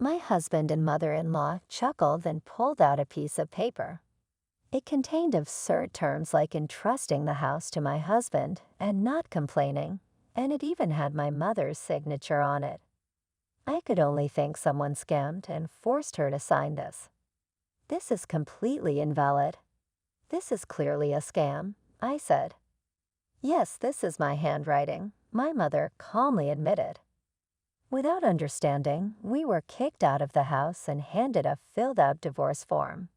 My husband and mother-in-law chuckled and pulled out a piece of paper. It contained absurd terms like entrusting the house to my husband and not complaining, and it even had my mother's signature on it. I could only think someone scammed and forced her to sign this. This is completely invalid. This is clearly a scam, I said. Yes, this is my handwriting, my mother calmly admitted. Without understanding, we were kicked out of the house and handed a filled-out divorce form.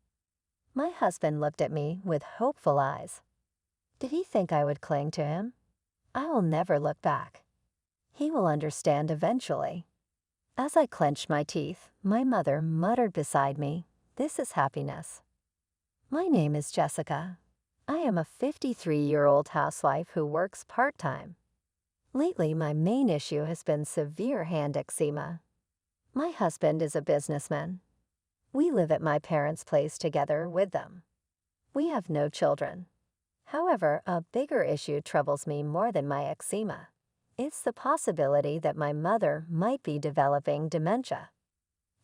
My husband looked at me with hopeful eyes. Did he think I would cling to him? I will never look back. He will understand eventually. As I clenched my teeth, my mother muttered beside me, "This is happiness." My name is Jessica. I am a 53-year-old housewife who works part-time. Lately, my main issue has been severe hand eczema. My husband is a businessman. We live at my parents' place together with them. We have no children. However, a bigger issue troubles me more than my eczema. It's the possibility that my mother might be developing dementia.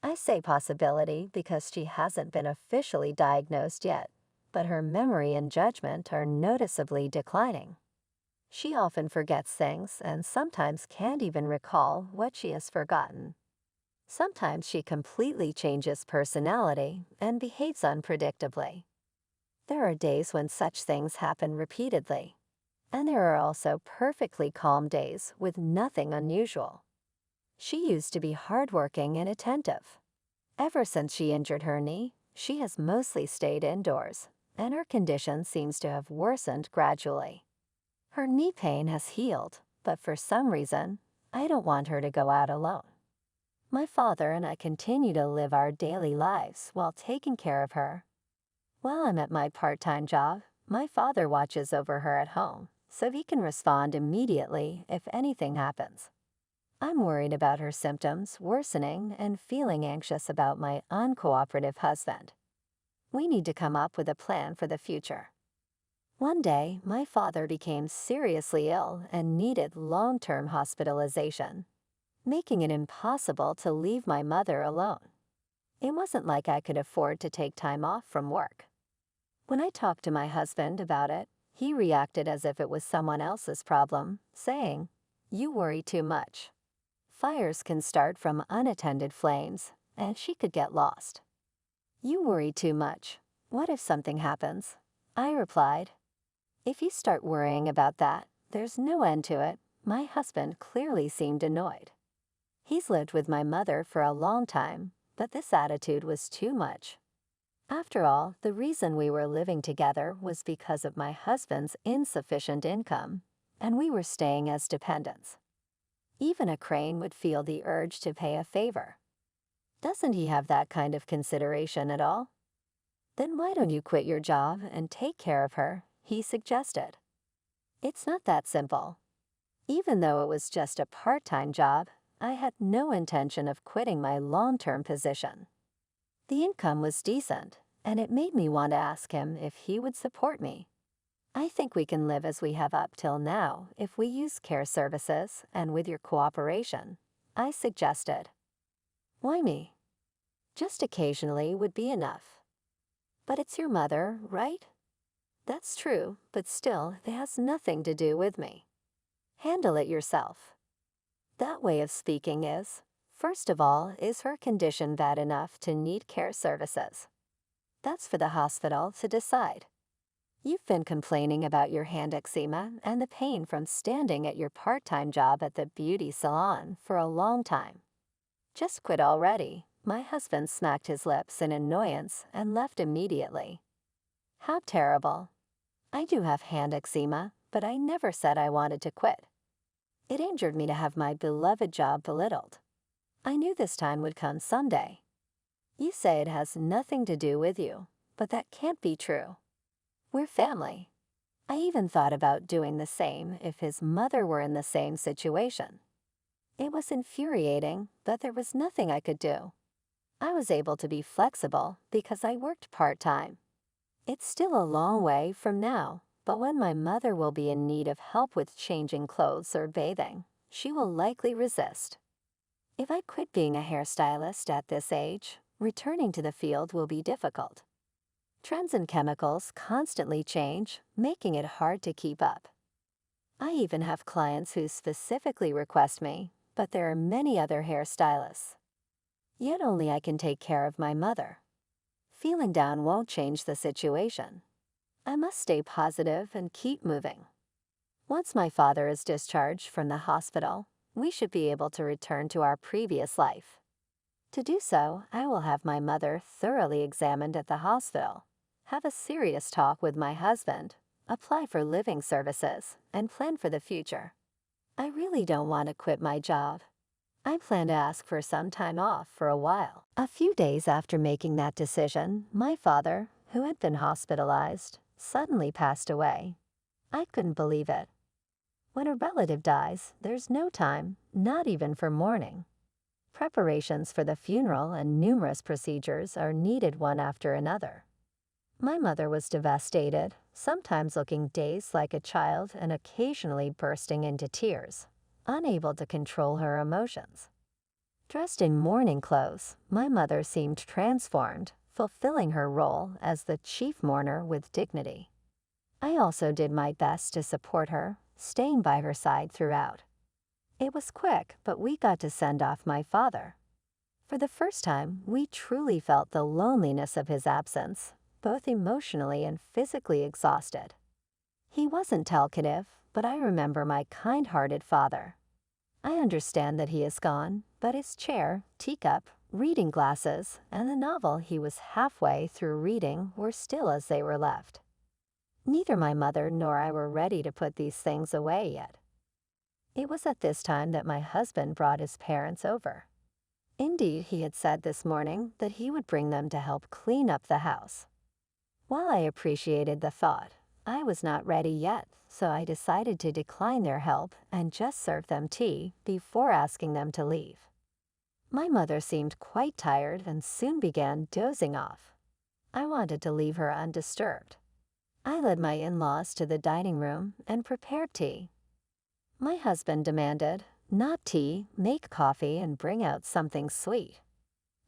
I say possibility because she hasn't been officially diagnosed yet, but her memory and judgment are noticeably declining. She often forgets things and sometimes can't even recall what she has forgotten. Sometimes she completely changes personality and behaves unpredictably. There are days when such things happen repeatedly, and there are also perfectly calm days with nothing unusual. She used to be hardworking and attentive. Ever since she injured her knee, she has mostly stayed indoors, and her condition seems to have worsened gradually. Her knee pain has healed, but for some reason, I don't want her to go out alone. My father and I continue to live our daily lives while taking care of her. While I'm at my part-time job, my father watches over her at home, so he can respond immediately if anything happens. I'm worried about her symptoms worsening and feeling anxious about my uncooperative husband. We need to come up with a plan for the future. One day, my father became seriously ill and needed long-term hospitalization, making it impossible to leave my mother alone. It wasn't like I could afford to take time off from work. When I talked to my husband about it, he reacted as if it was someone else's problem, saying, "You worry too much. Fires can start from unattended flames, and she could get lost." "You worry too much. What if something happens?" I replied. "If you start worrying about that, there's no end to it." My husband clearly seemed annoyed. He's lived with my mother for a long time, but this attitude was too much. After all, the reason we were living together was because of my husband's insufficient income, and we were staying as dependents. Even a crane would feel the urge to pay a favor. Doesn't he have that kind of consideration at all? Then why don't you quit your job and take care of her, he suggested. It's not that simple. Even though it was just a part-time job, I had no intention of quitting my long-term position. The income was decent, and it made me want to ask him if he would support me. I think we can live as we have up till now if we use care services and with your cooperation, I suggested. Why me? Just occasionally would be enough. But it's your mother, right? That's true, but still, it has nothing to do with me. Handle it yourself. That way of speaking is, first of all, is her condition bad enough to need care services? That's for the hospital to decide. You've been complaining about your hand eczema and the pain from standing at your part-time job at the beauty salon for a long time. Just quit already. My husband smacked his lips in annoyance and left immediately. How terrible. I do have hand eczema, but I never said I wanted to quit. It injured me to have my beloved job belittled. I knew this time would come someday. You say it has nothing to do with you, but that can't be true. We're family. I even thought about doing the same if his mother were in the same situation. It was infuriating, but there was nothing I could do. I was able to be flexible because I worked part-time. It's still a long way from now, but when my mother will be in need of help with changing clothes or bathing, she will likely resist. If I quit being a hairstylist at this age, returning to the field will be difficult. Trends and chemicals constantly change, making it hard to keep up. I even have clients who specifically request me, but there are many other hairstylists. Yet only I can take care of my mother. Feeling down won't change the situation. I must stay positive and keep moving. Once my father is discharged from the hospital, we should be able to return to our previous life. To do so, I will have my mother thoroughly examined at the hospital, have a serious talk with my husband, apply for living services, and plan for the future. I really don't want to quit my job. I plan to ask for some time off for a while. A few days after making that decision, my father, who had been hospitalized, suddenly passed away. I couldn't believe it. When a relative dies, there's no time, not even for mourning. Preparations for the funeral and numerous procedures are needed one after another. My mother was devastated, sometimes looking dazed like a child and occasionally bursting into tears, unable to control her emotions. Dressed in mourning clothes, my mother seemed transformed, fulfilling her role as the chief mourner with dignity. I also did my best to support her, staying by her side throughout. It was quick, but we got to send off my father. For the first time, we truly felt the loneliness of his absence, both emotionally and physically exhausted. He wasn't talkative, but I remember my kind-hearted father. I understand that he is gone, but his chair, teacup, reading glasses, and the novel he was halfway through reading were still as they were left. Neither my mother nor I were ready to put these things away yet. It was at this time that my husband brought his parents over. Indeed, he had said this morning that he would bring them to help clean up the house. While I appreciated the thought, I was not ready yet, so I decided to decline their help and just serve them tea before asking them to leave. My mother seemed quite tired and soon began dozing off. I wanted to leave her undisturbed. I led my in-laws to the dining room and prepared tea. My husband demanded, "Not tea, make coffee and bring out something sweet."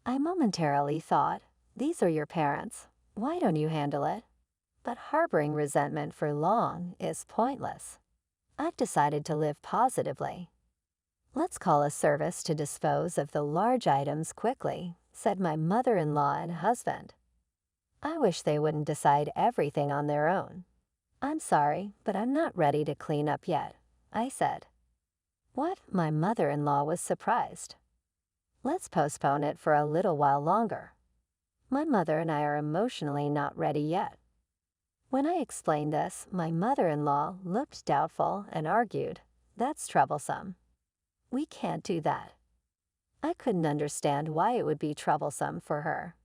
I momentarily thought, "These are your parents. Why don't you handle it?" But harboring resentment for long is pointless. I've decided to live positively. "Let's call a service to dispose of the large items quickly," said my mother-in-law and husband. I wish they wouldn't decide everything on their own. "I'm sorry, but I'm not ready to clean up yet," I said. "What?" My mother-in-law was surprised. "Let's postpone it for a little while longer. My mother and I are emotionally not ready yet." When I explained this, my mother-in-law looked doubtful and argued, "That's troublesome. We can't do that." I couldn't understand why it would be troublesome for her.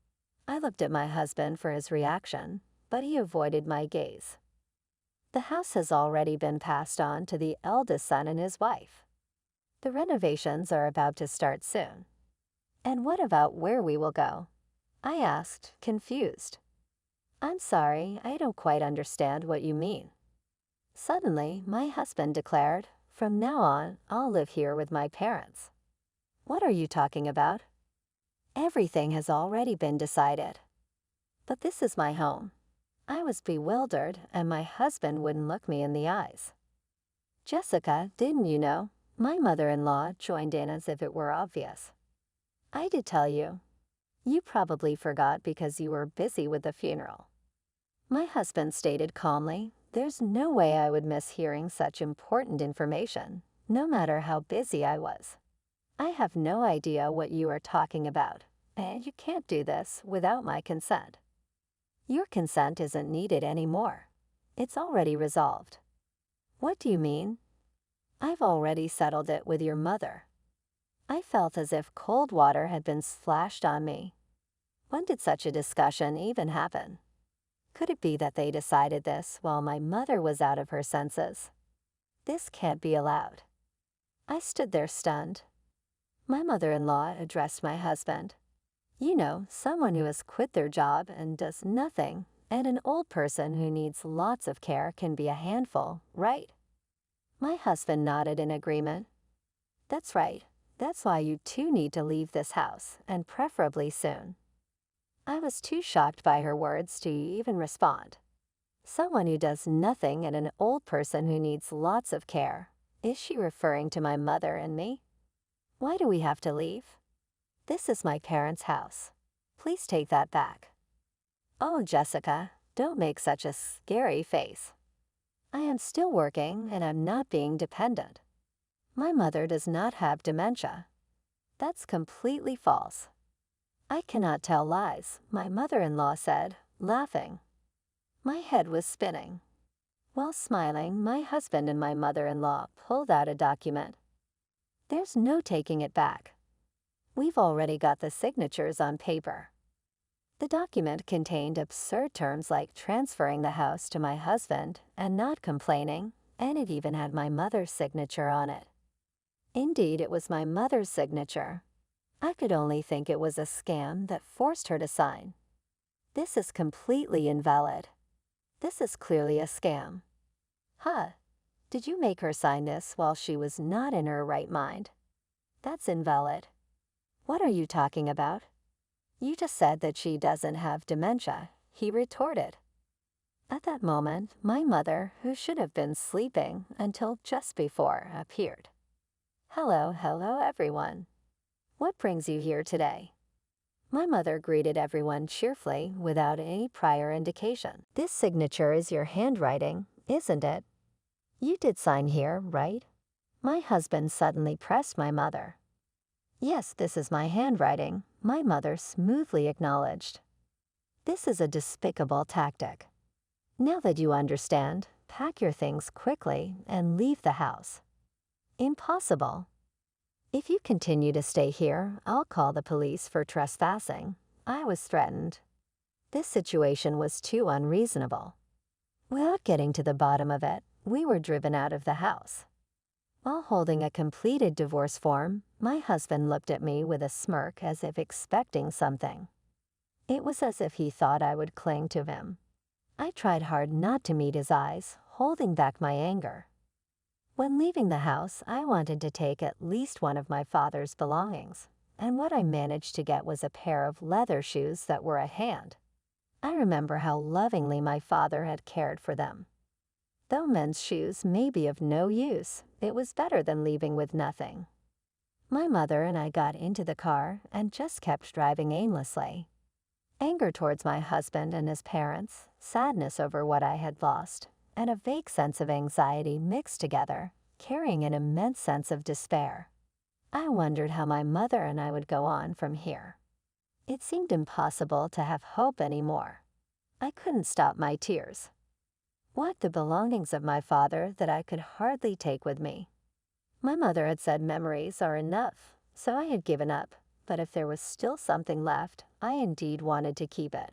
I looked at my husband for his reaction, but he avoided my gaze. The house has already been passed on to the eldest son and his wife. The renovations are about to start soon. "And what about where we will go?" I asked, confused. "I'm sorry, I don't quite understand what you mean." Suddenly, my husband declared, "From now on, I'll live here with my parents." "What are you talking about?" "Everything has already been decided." "But this is my home." I was bewildered, and my husband wouldn't look me in the eyes. "Jessica, didn't you know?" My mother-in-law joined in as if it were obvious. "I did tell you. You probably forgot because you were busy with the funeral." My husband stated calmly, "There's no way I would miss hearing such important information, no matter how busy I was. I have no idea what you are talking about, and you can't do this without my consent. Your consent isn't needed anymore. It's already resolved." "What do you mean?" "I've already settled it with your mother." I felt as if cold water had been splashed on me. When did such a discussion even happen? Could it be that they decided this while my mother was out of her senses? This can't be allowed. I stood there stunned. My mother-in-law addressed my husband. "You know, someone who has quit their job and does nothing, and an old person who needs lots of care can be a handful, right?" My husband nodded in agreement. "That's right. That's why you two need to leave this house, and preferably soon." I was too shocked by her words to even respond. Someone who does nothing and an old person who needs lots of care. Is she referring to my mother and me? Why do we have to leave? This is my parents' house. Please take that back. Oh, Jessica, don't make such a scary face. I am still working and I'm not being dependent. My mother does not have dementia. That's completely false. I cannot tell lies, my mother-in-law said, laughing. My head was spinning. While smiling, my husband and my mother-in-law pulled out a document. There's no taking it back. We've already got the signatures on paper. The document contained absurd terms like transferring the house to my husband and not complaining, and it even had my mother's signature on it. Indeed, it was my mother's signature. I could only think it was a scam that forced her to sign. This is completely invalid. This is clearly a scam. Huh? Did you make her sign this while she was not in her right mind? That's invalid. What are you talking about? You just said that she doesn't have dementia, he retorted. At that moment, my mother, who should have been sleeping until just before, appeared. Hello, everyone. What brings you here today? My mother greeted everyone cheerfully without any prior indication. This signature is your handwriting, isn't it? You did sign here, right? My husband suddenly pressed my mother. Yes, this is my handwriting, my mother smoothly acknowledged. This is a despicable tactic. Now that you understand, pack your things quickly and leave the house. Impossible. If you continue to stay here, I'll call the police for trespassing. I was threatened. This situation was too unreasonable. Without getting to the bottom of it, we were driven out of the house. While holding a completed divorce form, my husband looked at me with a smirk as if expecting something. It was as if he thought I would cling to him. I tried hard not to meet his eyes, holding back my anger. When leaving the house, I wanted to take at least one of my father's belongings, and what I managed to get was a pair of leather shoes that were a hand. I remember how lovingly my father had cared for them. Though men's shoes may be of no use, it was better than leaving with nothing. My mother and I got into the car and just kept driving aimlessly. Anger towards my husband and his parents, sadness over what I had lost, and a vague sense of anxiety mixed together, carrying an immense sense of despair. I wondered how my mother and I would go on from here. It seemed impossible to have hope anymore. I couldn't stop my tears. What the belongings of my father that I could hardly take with me? My mother had said memories are enough, so I had given up, but if there was still something left, I indeed wanted to keep it.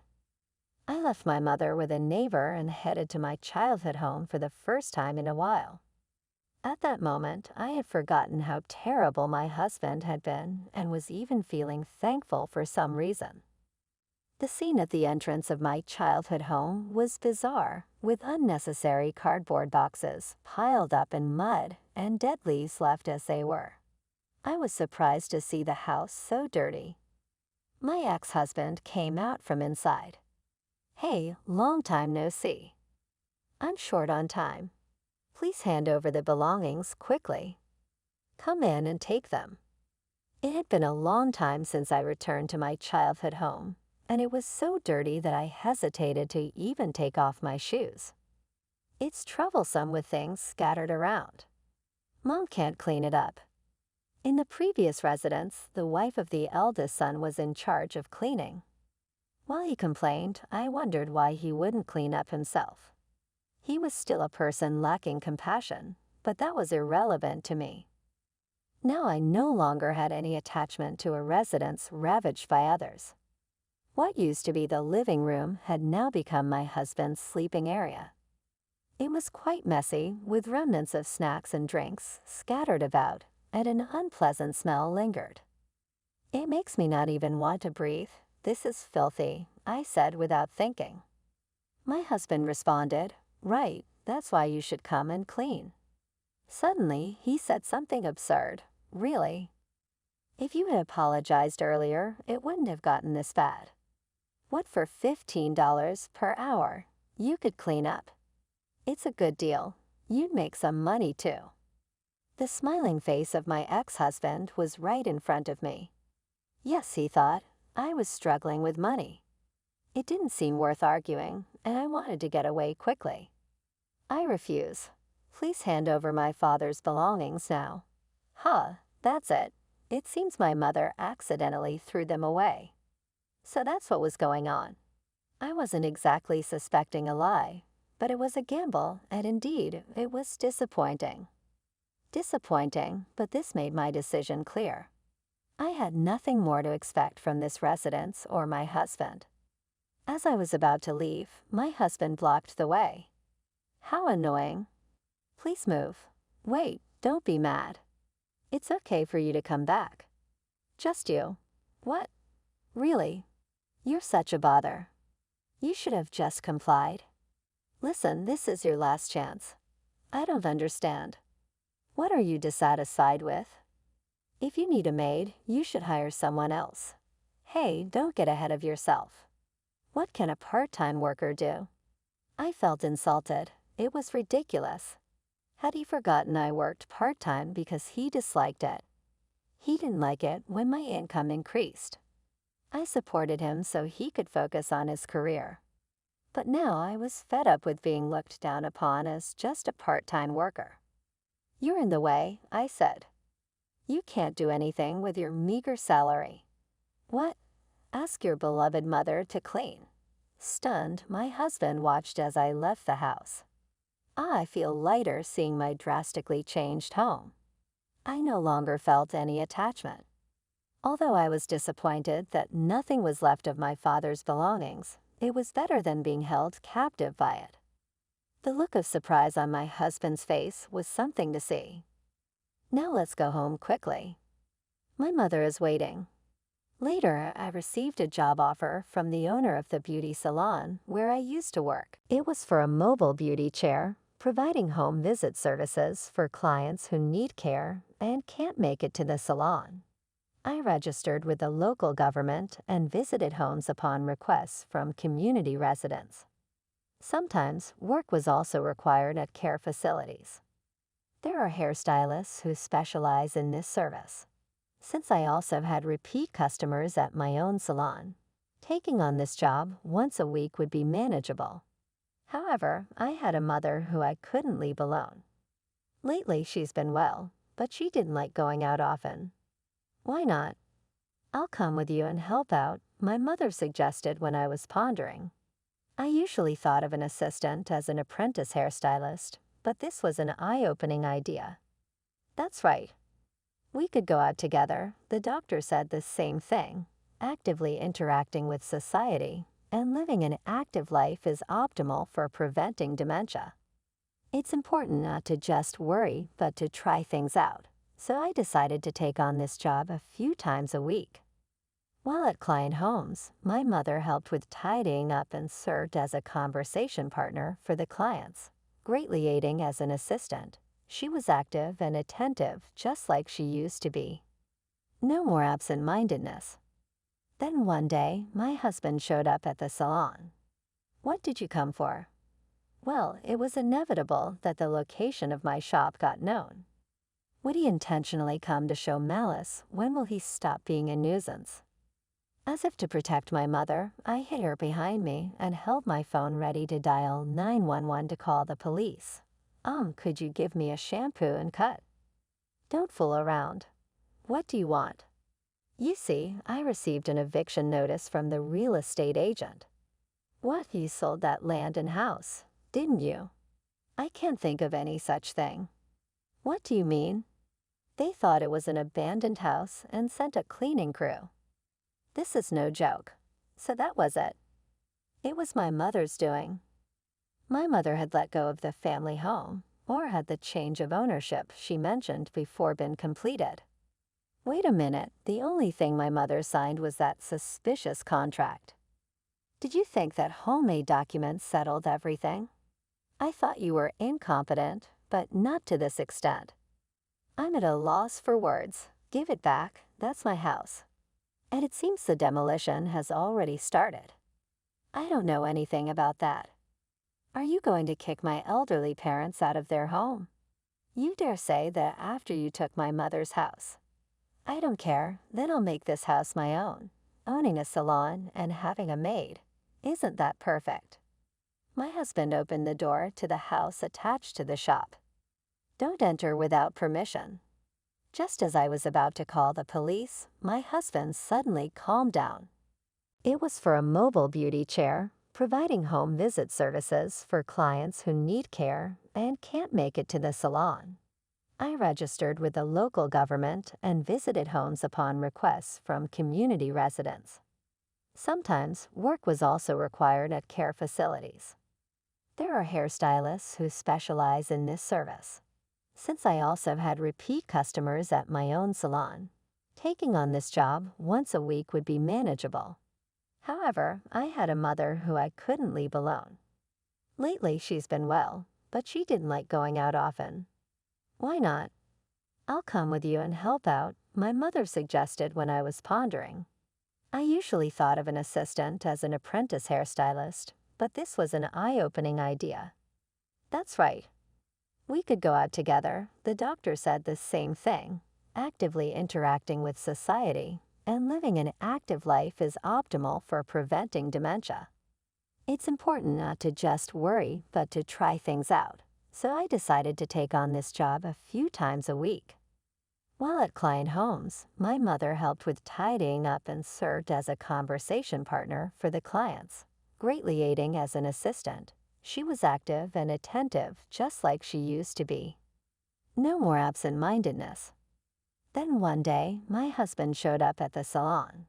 I left my mother with a neighbor and headed to my childhood home for the first time in a while. At that moment, I had forgotten how terrible my husband had been and was even feeling thankful for some reason. The scene at the entrance of my childhood home was bizarre, with unnecessary cardboard boxes piled up in mud and dead leaves left as they were. I was surprised to see the house so dirty. My ex-husband came out from inside. Hey, long time no see. I'm short on time. Please hand over the belongings quickly. Come in and take them. It had been a long time since I returned to my childhood home, and it was so dirty that I hesitated to even take off my shoes. It's troublesome with things scattered around. Mom can't clean it up. In the previous residence, the wife of the eldest son was in charge of cleaning. While he complained, I wondered why he wouldn't clean up himself. He was still a person lacking compassion, but that was irrelevant to me. Now I no longer had any attachment to a residence ravaged by others. What used to be the living room had now become my husband's sleeping area. It was quite messy, with remnants of snacks and drinks scattered about, and an unpleasant smell lingered. It makes me not even want to breathe. This is filthy, I said without thinking. My husband responded, right, that's why you should come and clean. Suddenly, he said something absurd. Really? If you had apologized earlier, it wouldn't have gotten this bad. What for $15 per hour? You could clean up. It's a good deal. You'd make some money too. The smiling face of my ex-husband was right in front of me. Yes, he thought, I was struggling with money. It didn't seem worth arguing, and I wanted to get away quickly. I refuse. Please hand over my father's belongings now. Huh, that's it. It seems my mother accidentally threw them away. So that's what was going on. I wasn't exactly suspecting a lie, but it was a gamble, and indeed, it was disappointing. Disappointing, but this made my decision clear. I had nothing more to expect from this residence or my husband. As I was about to leave, my husband blocked the way. How annoying. Please move. Wait, don't be mad. It's okay for you to come back. Just you. What? Really? You're such a bother. You should have just complied. Listen, this is your last chance. I don't understand. What are you dissatisfied with? If you need a maid, you should hire someone else. Hey, don't get ahead of yourself. What can a part-time worker do? I felt insulted. It was ridiculous. Had he forgotten I worked part-time because he disliked it? He didn't like it when my income increased. I supported him so he could focus on his career. But now I was fed up with being looked down upon as just a part-time worker. You're in the way, I said. You can't do anything with your meager salary. What? Ask your beloved mother to clean. Stunned, my husband watched as I left the house. I feel lighter seeing my drastically changed home. I no longer felt any attachment. Although I was disappointed that nothing was left of my father's belongings, it was better than being held captive by it. The look of surprise on my husband's face was something to see. Now let's go home quickly. My mother is waiting. Later, I received a job offer from the owner of the beauty salon where I used to work. It was for a mobile beauty chair, providing home visit services for clients who need care and can't make it to the salon. I registered with the local government and visited homes upon requests from community residents. Sometimes, work was also required at care facilities. There are hairstylists who specialize in this service. Since I also had repeat customers at my own salon, taking on this job once a week would be manageable. However, I had a mother who I couldn't leave alone. Lately, she's been well, but she didn't like going out often. Why not? I'll come with you and help out, my mother suggested when I was pondering. I usually thought of an assistant as an apprentice hairstylist, but this was an eye-opening idea. That's right. We could go out together, the doctor said the same thing. Actively interacting with society and living an active life is optimal for preventing dementia. It's important not to just worry, but to try things out. So I decided to take on this job a few times a week. While at client homes, my mother helped with tidying up and served as a conversation partner for the clients, greatly aiding as an assistant. She was active and attentive, just like she used to be. No more absent-mindedness. Then one day, my husband showed up at the salon. What did you come for? Well, it was inevitable that the location of my shop got known. Would he intentionally come to show malice? When will he stop being a nuisance? As if to protect my mother, I hid her behind me and held my phone ready to dial 911 to call the police. Could you give me a shampoo and cut? Don't fool around. What do you want? You see, I received an eviction notice from the real estate agent. What, you sold that land and house, didn't you? I can't think of any such thing. What do you mean? They thought it was an abandoned house and sent a cleaning crew. This is no joke. So that was it. It was my mother's doing. My mother had let go of the family home, or had the change of ownership she mentioned before been completed. Wait a minute, the only thing my mother signed was that suspicious contract. Did you think that homemade documents settled everything? I thought you were incompetent, but not to this extent. I'm at a loss for words. Give it back, that's my house. And it seems the demolition has already started. I don't know anything about that. Are you going to kick my elderly parents out of their home? You dare say that after you took my mother's house. I don't care, then I'll make this house my own. Owning a salon and having a maid. Isn't that perfect? My husband opened the door to the house attached to the shop. Don't enter without permission. Just as I was about to call the police, my husband suddenly calmed down. It was for a mobile beauty chair, providing home visit services for clients who need care and can't make it to the salon. I registered with the local government and visited homes upon requests from community residents. Sometimes work was also required at care facilities. There are hairstylists who specialize in this service. Since I also had repeat customers at my own salon, taking on this job once a week would be manageable. However, I had a mother who I couldn't leave alone. Lately she's been well, but she didn't like going out often. Why not? I'll come with you and help out, my mother suggested when I was pondering. I usually thought of an assistant as an apprentice hairstylist, but this was an eye-opening idea. That's right. We could go out together, the doctor said the same thing. Actively interacting with society and living an active life is optimal for preventing dementia. It's important not to just worry, but to try things out. So I decided to take on this job a few times a week. While at client homes, my mother helped with tidying up and served as a conversation partner for the clients, greatly aiding as an assistant. She was active and attentive, just like she used to be. No more absent-mindedness. Then one day, my husband showed up at the salon.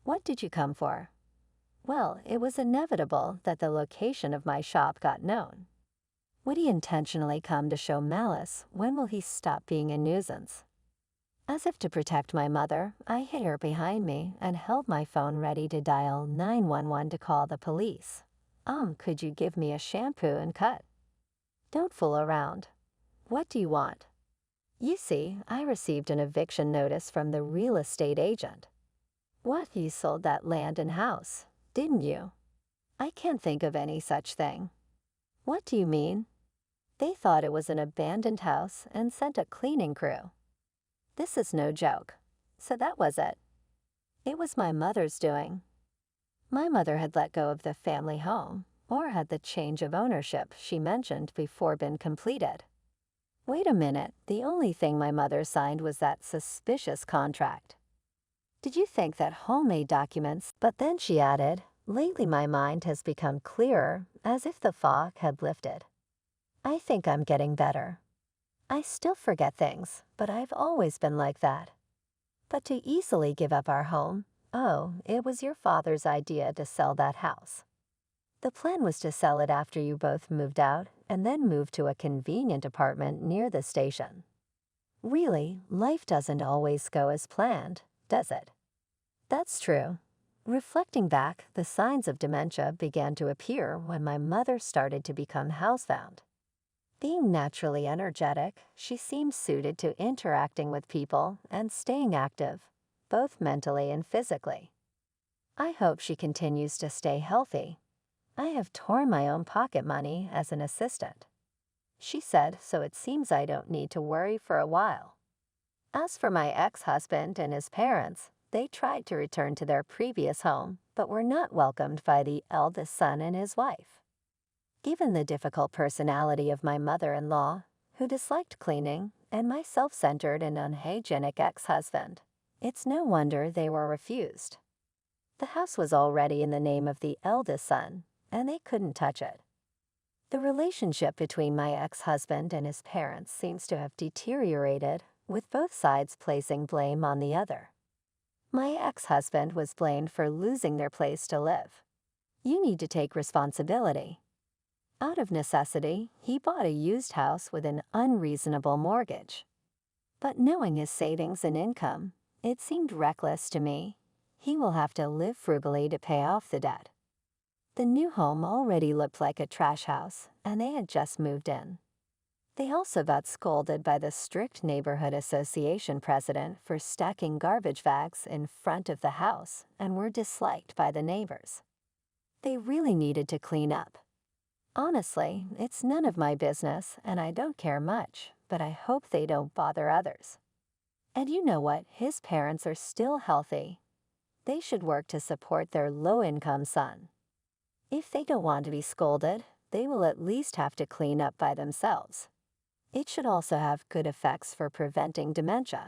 What did you come for? Well, it was inevitable that the location of my shop got known. Would he intentionally come to show malice? When will he stop being a nuisance? As if to protect my mother, I hid her behind me and held my phone ready to dial 911 to call the police. Could you give me a shampoo and cut? Don't fool around. What do you want? You see, I received an eviction notice from the real estate agent. What, you sold that land and house, didn't you? I can't think of any such thing. What do you mean? They thought it was an abandoned house and sent a cleaning crew. This is no joke. So that was it. It was my mother's doing. My mother had let go of the family home, or had the change of ownership she mentioned before been completed. Wait a minute, the only thing my mother signed was that suspicious contract. Did you think that homemade documents? But then she added, lately my mind has become clearer, as if the fog had lifted. I think I'm getting better. I still forget things, but I've always been like that. But to easily give up our home, oh, it was your father's idea to sell that house. The plan was to sell it after you both moved out and then move to a convenient apartment near the station. Really, life doesn't always go as planned, does it? That's true. Reflecting back, the signs of dementia began to appear when my mother started to become housebound. Being naturally energetic, she seemed suited to interacting with people and staying active, both mentally and physically. I hope she continues to stay healthy. I have torn my own pocket money as an assistant. She said, so it seems I don't need to worry for a while. As for my ex-husband and his parents, they tried to return to their previous home, but were not welcomed by the eldest son and his wife. Given the difficult personality of my mother-in-law, who disliked cleaning, and my self-centered and unhygienic ex-husband, it's no wonder they were refused. The house was already in the name of the eldest son, and they couldn't touch it. The relationship between my ex-husband and his parents seems to have deteriorated, with both sides placing blame on the other. My ex-husband was blamed for losing their place to live. You need to take responsibility. Out of necessity, he bought a used house with an unreasonable mortgage. But knowing his savings and income, it seemed reckless to me. He will have to live frugally to pay off the debt. The new home already looked like a trash house, and they had just moved in. They also got scolded by the strict neighborhood association president for stacking garbage bags in front of the house and were disliked by the neighbors. They really needed to clean up. Honestly, it's none of my business and I don't care much, but I hope they don't bother others. And you know what? His parents are still healthy. They should work to support their low-income son. If they don't want to be scolded, they will at least have to clean up by themselves. It should also have good effects for preventing dementia.